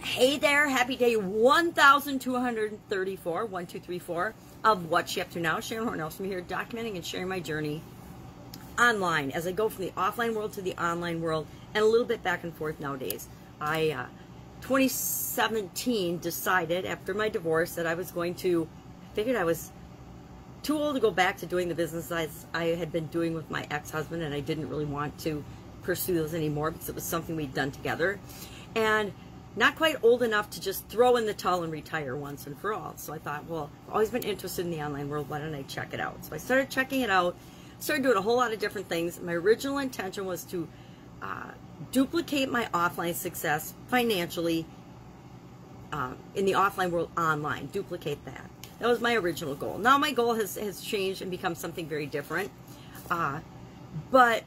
Hey there, happy day 1234 of What's She Up To Now. Sharon Horne-Ellstrom here, documenting and sharing my journey online as I go from the offline world to the online world and a little bit back and forth nowadays. 2017 decided after my divorce that I was going to, figured I was too old to go back to doing the business I had been doing with my ex-husband, and I didn't really want to pursue those anymore because it was something we'd done together. And not quite old enough to just throw in the towel and retire once and for all. So I thought, well, I've always been interested in the online world. Why don't I check it out? So I started checking it out, started doing a whole lot of different things. My original intention was to duplicate my offline success financially in the offline world online, duplicate that. That was my original goal. Now my goal has changed and become something very different. But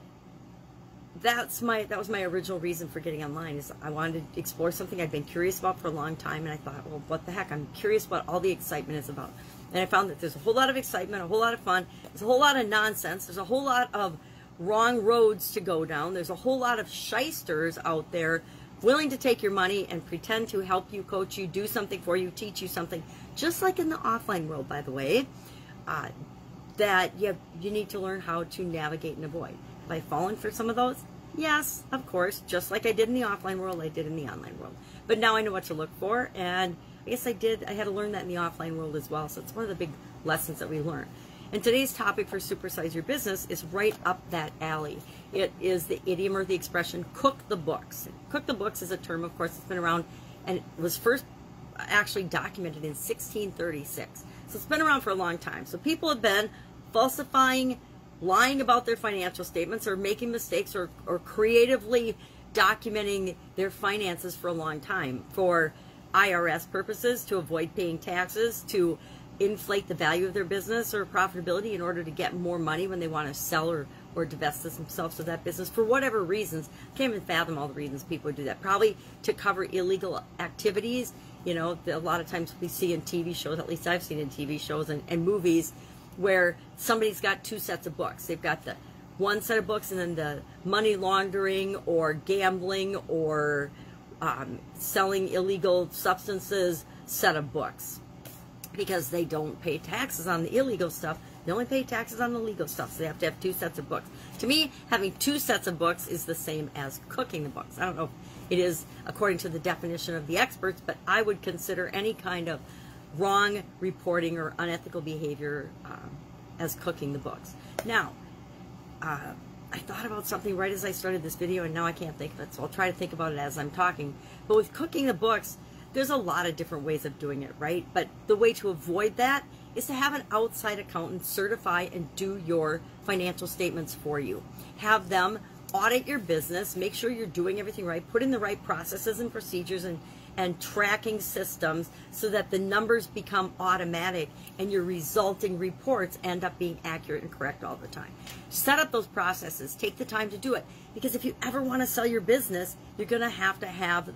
that was my original reason for getting online, is I wanted to explore something I'd been curious about for a long time, and I thought, well, what the heck, I'm curious what all the excitement is about. And I found that there's a whole lot of excitement, a whole lot of fun, there's a whole lot of nonsense, there's a whole lot of wrong roads to go down, there's a whole lot of shysters out there willing to take your money and pretend to help you, coach you, do something for you, teach you something, just like in the offline world, by the way, that you need to learn how to navigate and avoid. Have I fallen for some of those? Yes, of course. Just like I did in the offline world, I did in the online world. But now I know what to look for, and I guess I had to learn that in the offline world as well. So it's one of the big lessons that we learn. And today's topic for Supersize Your Business is right up that alley. It is the idiom or the expression, cook the books. Cook the books is a term, of course, it's been around, and it was first actually documented in 1636. So it's been around for a long time. So people have been falsifying, lying about their financial statements, or making mistakes, or creatively documenting their finances for a long time for IRS purposes, to avoid paying taxes, to inflate the value of their business or profitability in order to get more money when they want to sell or divest themselves of that business for whatever reasons. I can't even fathom all the reasons people would do that. Probably to cover illegal activities. You know, a lot of times we see in TV shows, at least I've seen in TV shows and movies, where somebody's got two sets of books. They've got the one set of books and then the money laundering or gambling or selling illegal substances set of books, because they don't pay taxes on the illegal stuff. They only pay taxes on the legal stuff, so they have to have two sets of books. To me, having two sets of books is the same as cooking the books. I don't know if it is according to the definition of the experts, but I would consider any kind of wrong reporting or unethical behavior as cooking the books. Now, I thought about something right as I started this video, and now I can't think of it, so I'll try to think about it as I'm talking. But with cooking the books, there's a lot of different ways of doing it, right? But the way to avoid that is to have an outside accountant certify and do your financial statements for you. Have them audit your business, make sure you're doing everything right, put in the right processes and procedures and tracking systems so that the numbers become automatic and your resulting reports end up being accurate and correct all the time. Set up those processes. Take the time to do it, because if you ever want to sell your business, you're going to have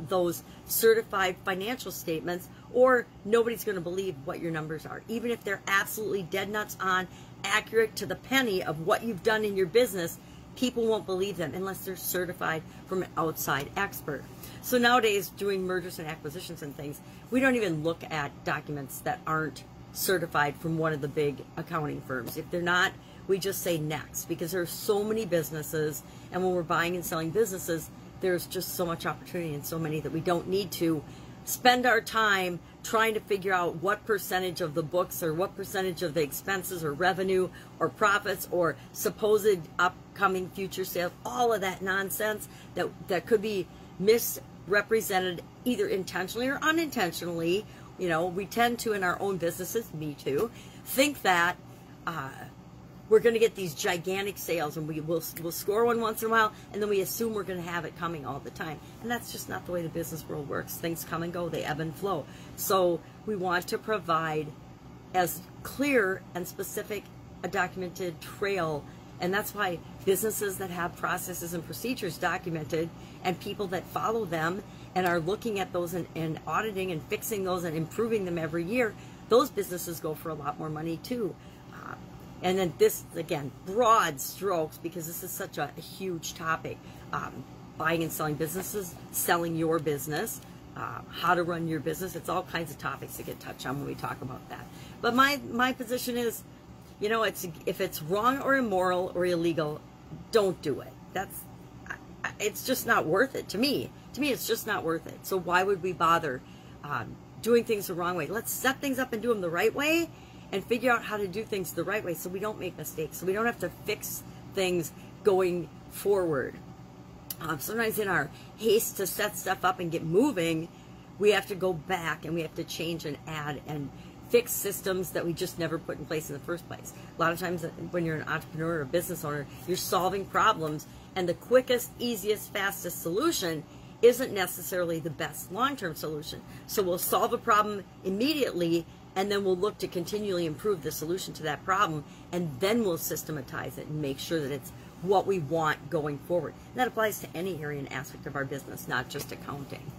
those certified financial statements, or nobody's going to believe what your numbers are. Even if they're absolutely dead nuts on, accurate to the penny of what you've done in your business, people won't believe them unless they're certified from an outside expert. So nowadays, doing mergers and acquisitions and things, we don't even look at documents that aren't certified from one of the big accounting firms. If they're not, we just say next, because there are so many businesses, and when we're buying and selling businesses, there's just so much opportunity and so many that we don't need to spend our time trying to figure out what percentage of the books or what percentage of the expenses or revenue or profits or supposed upcoming future sales, all of that nonsense that could be misrepresented either intentionally or unintentionally. You know, we tend to, in our own businesses, me too, think that we're going to get these gigantic sales, and we'll score one once in a while, and then we assume we're going to have it coming all the time. And that's just not the way the business world works. Things come and go. They ebb and flow. So we want to provide as clear and specific a documented trail, and that's why businesses that have processes and procedures documented and people that follow them and are looking at those and auditing and fixing those and improving them every year, those businesses go for a lot more money too. And then this, again, broad strokes, because this is such a huge topic. Buying and selling businesses, selling your business, how to run your business. It's all kinds of topics that get touched on when we talk about that. But my position is, you know, if it's wrong or immoral or illegal, don't do it. It's just not worth it to me. To me, it's just not worth it. So why would we bother doing things the wrong way? Let's set things up and do them the right way and figure out how to do things the right way so we don't make mistakes, so we don't have to fix things going forward. Sometimes in our haste to set stuff up and get moving, we have to go back and we have to change and add and fix systems that we just never put in place in the first place. A lot of times when you're an entrepreneur or a business owner, you're solving problems, and the quickest, easiest, fastest solution isn't necessarily the best long-term solution. So we'll solve a problem immediately, and then we'll look to continually improve the solution to that problem, and then we'll systematize it and make sure that it's what we want going forward. And that applies to any area and aspect of our business, not just accounting.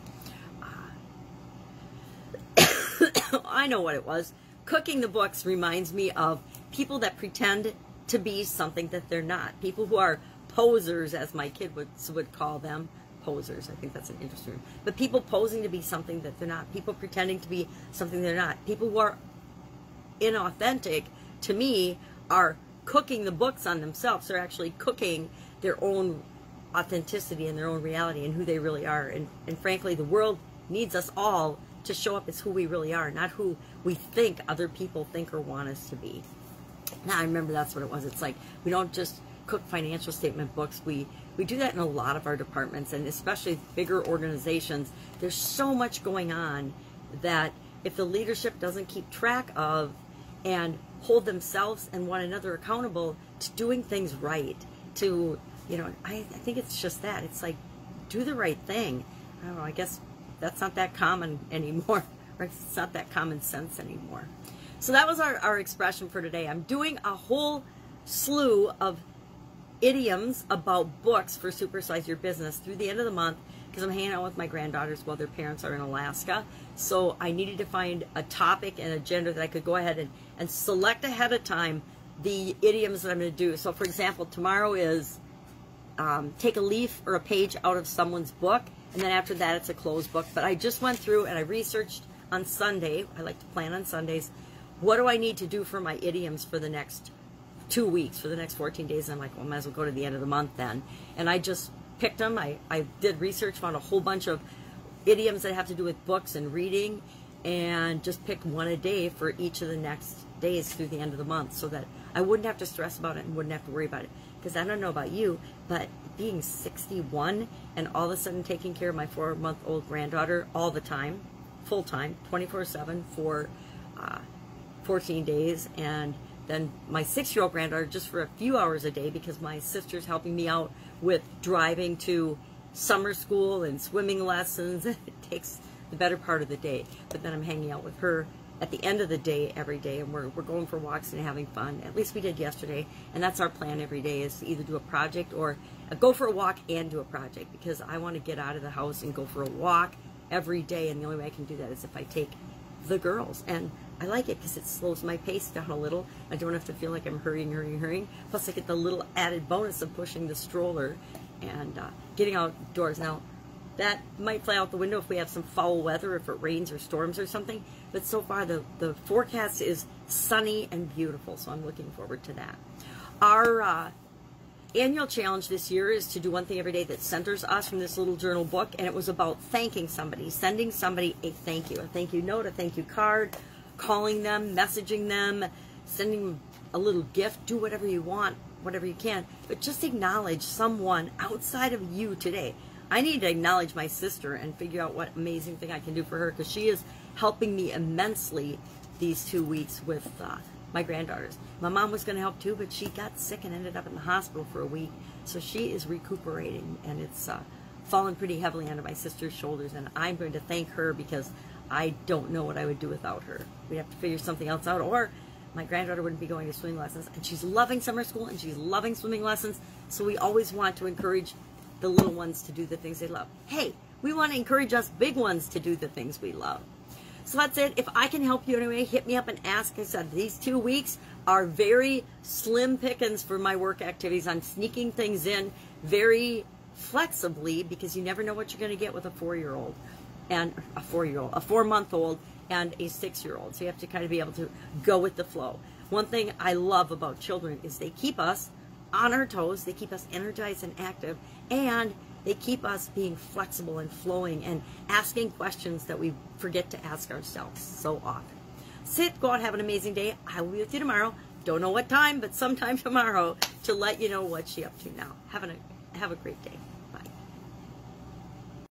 I know what it was. Cooking the books reminds me of people that pretend to be something that they're not. People who are posers, as my kid would call them. Posers, I think that's an interesting word. But people posing to be something that they're not. People pretending to be something they're not. People who are inauthentic, to me, are cooking the books on themselves. They're actually cooking their own authenticity and their own reality and who they really are. And frankly, the world needs us all to show up as who we really are, not who we think other people think or want us to be. Now, I remember that's what it was. It's like we don't just cook financial statement books. We do that in a lot of our departments, and especially bigger organizations. There's so much going on that if the leadership doesn't keep track of and hold themselves and one another accountable to doing things right, to, you know, I think it's just that. It's like, do the right thing. I don't know, I guess that's not that common anymore. Right? It's not that common sense anymore. So that was our expression for today. I'm doing a whole slew of idioms about books for Supersize Your Business through the end of the month because I'm hanging out with my granddaughters while their parents are in Alaska. So I needed to find a topic and agenda that I could go ahead and select ahead of time the idioms that I'm going to do. So for example, tomorrow is take a leaf or a page out of someone's book, and then after that it's a closed book. But I just went through and I researched on Sunday. I like to plan on Sundays. What do I need to do for my idioms for the next 2 weeks, for the next 14 days? And I'm like, well, I might as well go to the end of the month then. And I just picked them. I did research, found a whole bunch of idioms that have to do with books and reading, and just picked one a day for each of the next days through the end of the month so that I wouldn't have to stress about it and wouldn't have to worry about it. Because I don't know about you, but being 61 and all of a sudden taking care of my 4-month-old granddaughter all the time, full time, 24/7 for 14 days, and then my 6-year-old granddaughter just for a few hours a day because my sister's helping me out with driving to summer school and swimming lessons. It takes the better part of the day. But then I'm hanging out with her at the end of the day every day, and we're going for walks and having fun. At least we did yesterday, and that's our plan every day, is to either do a project or go for a walk and do a project, because I want to get out of the house and go for a walk every day, and the only way I can do that is if I take the girls. And I like it because it slows my pace down a little. I don't have to feel like I'm hurrying. Plus I get the little added bonus of pushing the stroller and getting outdoors. Now, that might fly out the window if we have some foul weather, if it rains or storms or something. But so far, the forecast is sunny and beautiful, so I'm looking forward to that. Our annual challenge this year is to do one thing every day that centers us from this little journal book, and it was about thanking somebody, sending somebody a thank you note, a thank you card, calling them, messaging them, sending them a little gift. Do whatever you want, whatever you can, but just acknowledge someone outside of you today. I need to acknowledge my sister and figure out what amazing thing I can do for her, because she is helping me immensely these 2 weeks with my granddaughters. My mom was going to help too, but she got sick and ended up in the hospital for a week, so she is recuperating, and it's fallen pretty heavily onto my sister's shoulders, and I'm going to thank her because I don't know what I would do without her. We'd have to figure something else out, or my granddaughter wouldn't be going to swimming lessons, and she's loving summer school and she's loving swimming lessons, so we always want to encourage the little ones to do the things they love. Hey, we want to encourage us big ones to do the things we love. So that's it. If I can help you anyway, hit me up and ask. I said these 2 weeks are very slim pickings for my work activities. I'm sneaking things in very flexibly because you never know what you're going to get with a 4-year-old. and a 4-year-old, a 4-month-old, and a 6-year-old. So you have to kind of be able to go with the flow. One thing I love about children is they keep us on our toes, they keep us energized and active, and they keep us being flexible and flowing and asking questions that we forget to ask ourselves so often. Sit, go out, have an amazing day. I will be with you tomorrow. Don't know what time, but sometime tomorrow to let you know what she's up to now. Have a great day.